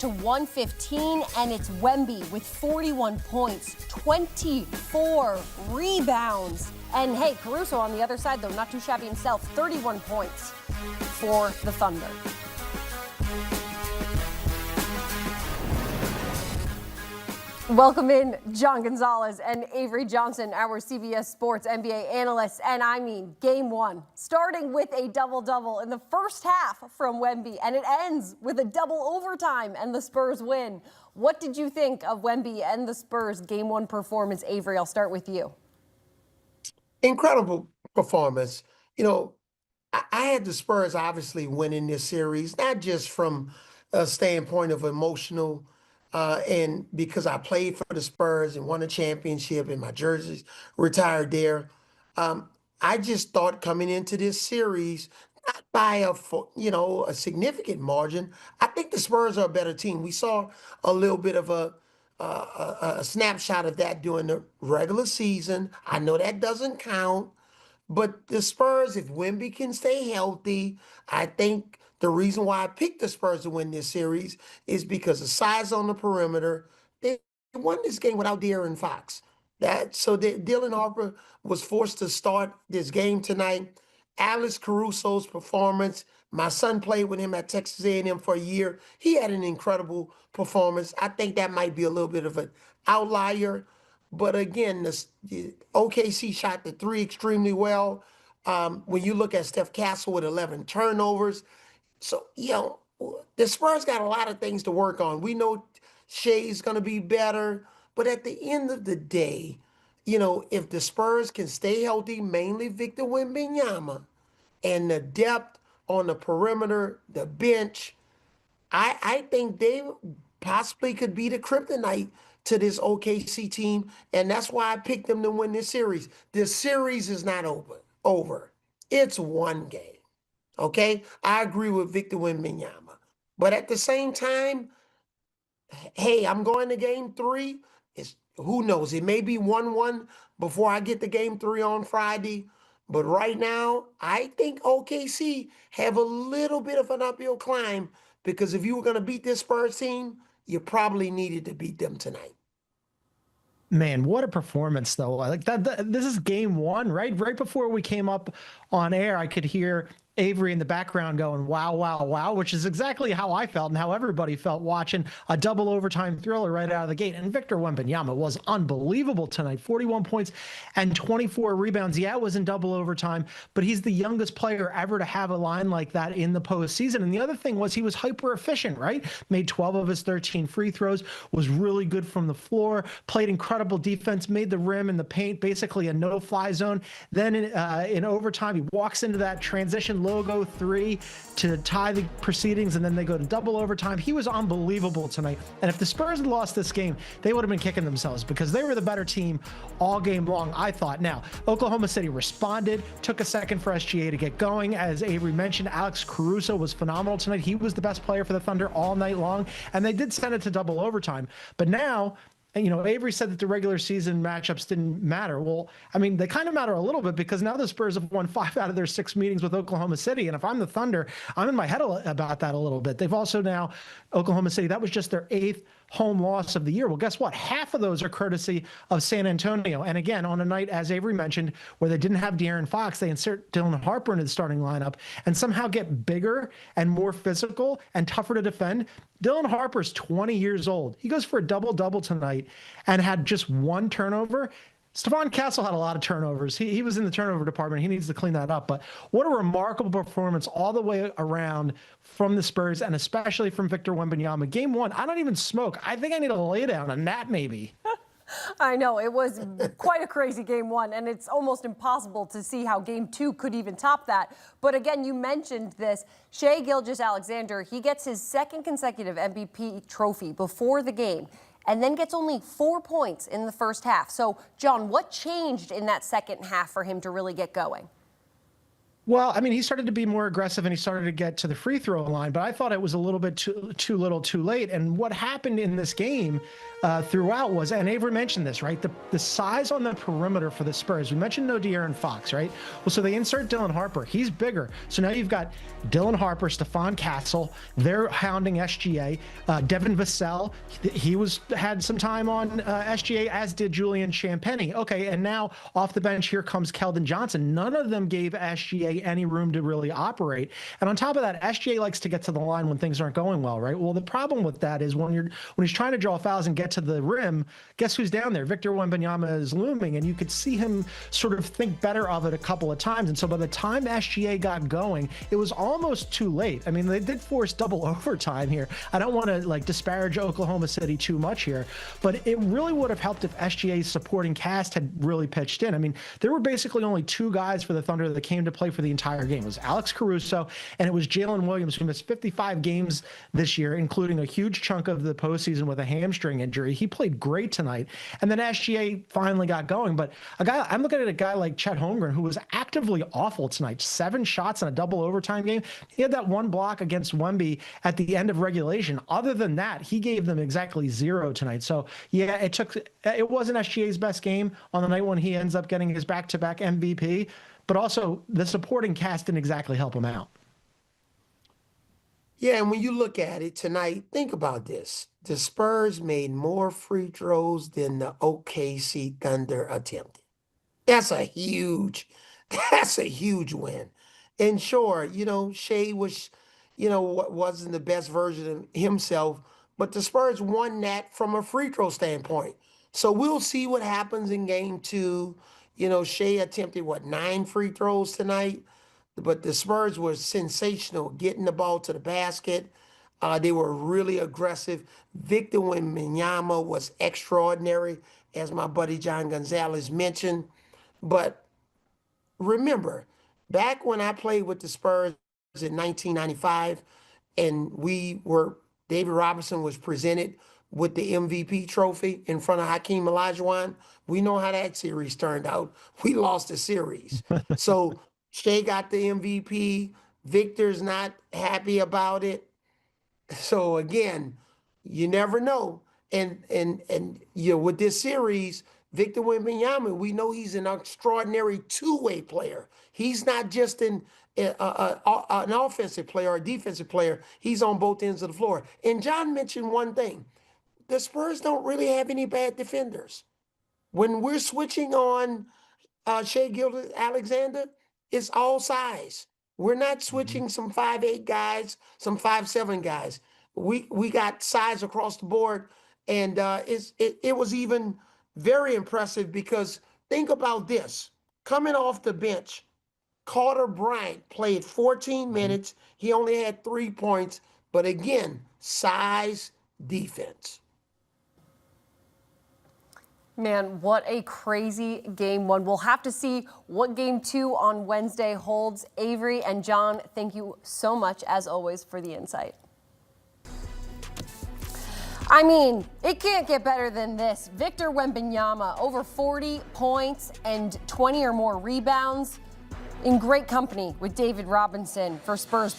to 115, and it's Wemby with 41 points, 24 rebounds. And hey, Caruso on the other side, though, not too shabby himself, 31 points for the Thunder. Welcome in John Gonzalez and Avery Johnson, our CBS Sports NBA analysts. And I mean, game one, starting with a double-double in the first half from Wemby, and it ends with a double overtime and the Spurs win. What did you think of Wemby and the Spurs game one performance? Avery, I'll start with you. Incredible performance. You know, I had the Spurs obviously winning this series, not just from a standpoint of emotional and because I played for the Spurs and won a championship and my jersey's retired there. I just thought coming into this series, not by a significant margin, I think the Spurs are a better team. We saw a little bit of a snapshot of that during the regular season. I know that doesn't count, but the Spurs, if Wemby can stay healthy, I think the reason why I picked the Spurs to win this series is because of size on the perimeter. They won this game without De'Aaron Fox. Dylan Harper was forced to start this game tonight. Alex Caruso's performance, my son played with him at Texas A&M for a year. He had an incredible performance. I think that might be a little bit of an outlier. But again, the OKC shot the three extremely well. When you look at Steph Castle with 11 turnovers, so, the Spurs got a lot of things to work on. We know Shea's going to be better, but at the end of the day, if the Spurs can stay healthy, mainly Victor Wembanyama, and the depth on the perimeter, the bench, I think they possibly could be the kryptonite to this OKC team, and that's why I picked them to win this series. This series is not over. It's one game. Okay, I agree with Victor Wembanyama, but at the same time, hey, I'm going to game three. Who knows? It may be 1-1 before I get to game three on Friday. But right now, I think OKC have a little bit of an uphill climb because if you were going to beat this Spurs team, you probably needed to beat them tonight. Man, what a performance, though. Like that, this is game one, right? Right before we came up on air, I could hear Avery in the background going, wow, wow, wow, which is exactly how I felt and how everybody felt watching a double overtime thriller right out of the gate. And Victor Wembanyama was unbelievable tonight. 41 points and 24 rebounds. Yeah, it was in double overtime, but he's the youngest player ever to have a line like that in the postseason. And the other thing was he was hyper efficient, right? Made 12 of his 13 free throws, was really good from the floor, played incredible defense, made the rim and the paint basically a no-fly zone. Then in overtime, he walks into that transition logo three to tie the proceedings, and then they go to double overtime. He was unbelievable tonight. And if the Spurs had lost this game, they would have been kicking themselves because they were the better team all game long, I thought. Now, Oklahoma City responded, took a second for SGA to get going. As Avery mentioned, Alex Caruso was phenomenal tonight. He was the best player for the Thunder all night long, and they did send it to double overtime. But now, Avery said that the regular season matchups didn't matter. Well, I mean, they kind of matter a little bit because now the Spurs have won 5 out of their 6 meetings with Oklahoma City. And if I'm the Thunder, I'm in my head about that a little bit. They've also now, Oklahoma City, that was just their 8th home loss of the year. Well, guess what? Half of those are courtesy of San Antonio. And again, on a night, as Avery mentioned, where they didn't have De'Aaron Fox, they insert Dylan Harper into the starting lineup and somehow get bigger and more physical and tougher to defend. Dylan Harper's 20 years old. He goes for a double-double tonight and had just 1 turnover. Stephon Castle had a lot of turnovers. He was in the turnover department. He needs to clean that up. But what a remarkable performance all the way around from the Spurs, and especially from Victor Wembanyama. Game one, I don't even smoke. I think I need a lay down, a nap maybe. I know, it was quite a crazy game one, and it's almost impossible to see how game two could even top that. But again, you mentioned this. Shai Gilgeous-Alexander, he gets his 2nd consecutive MVP trophy before the game, and then gets only 4 points in the first half. So, John, what changed in that second half for him to really get going? Well, I mean, he started to be more aggressive and he started to get to the free throw line, but I thought it was a little bit too little, too late. And what happened in this game throughout was, and Avery mentioned this, right? The size on the perimeter for the Spurs. We mentioned no De'Aaron Fox, right? Well, so they insert Dylan Harper. He's bigger. So now you've got Dylan Harper, Stephon Castle. They're hounding SGA. Devin Vassell, he had some time on SGA, as did Julian Champagnie. Okay, and now off the bench, here comes Keldon Johnson. None of them gave SGA any room to really operate. And on top of that, SGA likes to get to the line when things aren't going well, right? Well, the problem with that is when he's trying to draw fouls and get to the rim, guess who's down there? Victor Wembanyama is looming, and you could see him sort of think better of it a couple of times. And so by the time SGA got going, it was almost too late. I mean, they did force double overtime here. I don't want to disparage Oklahoma City too much here, but it really would have helped if SGA's supporting cast had really pitched in. I mean, there were basically only two guys for the Thunder that came to play for the entire game. It was Alex Caruso and it was Jalen Williams, who missed 55 games this year, including a huge chunk of the postseason with a hamstring injury. He played great tonight. And then SGA finally got going. But I'm looking at a guy like Chet Holmgren, who was actively awful tonight. 7 shots in a double overtime game. He had that one block against Wemby at the end of regulation. Other than that, he gave them exactly 0 tonight. So yeah, it wasn't SGA's best game on the night when he ends up getting his back-to-back MVP. But also, the supporting cast didn't exactly help him out. Yeah, and when you look at it tonight, think about this. The Spurs made more free throws than the OKC Thunder attempted. That's a huge win. And sure, Shea was, wasn't the best version of himself, but the Spurs won that from a free throw standpoint. So we'll see what happens in game 2. Shea attempted, 9 free throws tonight? But the Spurs were sensational getting the ball to the basket. They were really aggressive. Victor Wembanyama was extraordinary, as my buddy John Gonzalez mentioned. But remember, back when I played with the Spurs in 1995, and David Robinson was presented with the MVP trophy in front of Hakeem Olajuwon, we know how that series turned out. We lost the series. So Shea got the MVP. Victor's not happy about it. So again, you never know. And with this series, Victor Wembanyama, we know he's an extraordinary two-way player. He's not just an offensive player or a defensive player. He's on both ends of the floor. And John mentioned one thing. The Spurs don't really have any bad defenders. When we're switching on Shea Gilgeous-Alexander, it's all size. We're not switching some 5'8" guys, some 5'7" guys. We got size across the board, and it was even very impressive because think about this. Coming off the bench, Carter Bryant played 14 minutes. He only had 3 points, but again, size, defense. Man, what a crazy game 1. We'll have to see what game 2 on Wednesday holds. Avery and John, thank you so much, as always, for the insight. I mean, it can't get better than this. Victor Wembanyama, over 40 points and 20 or more rebounds, in great company with David Robinson for Spurs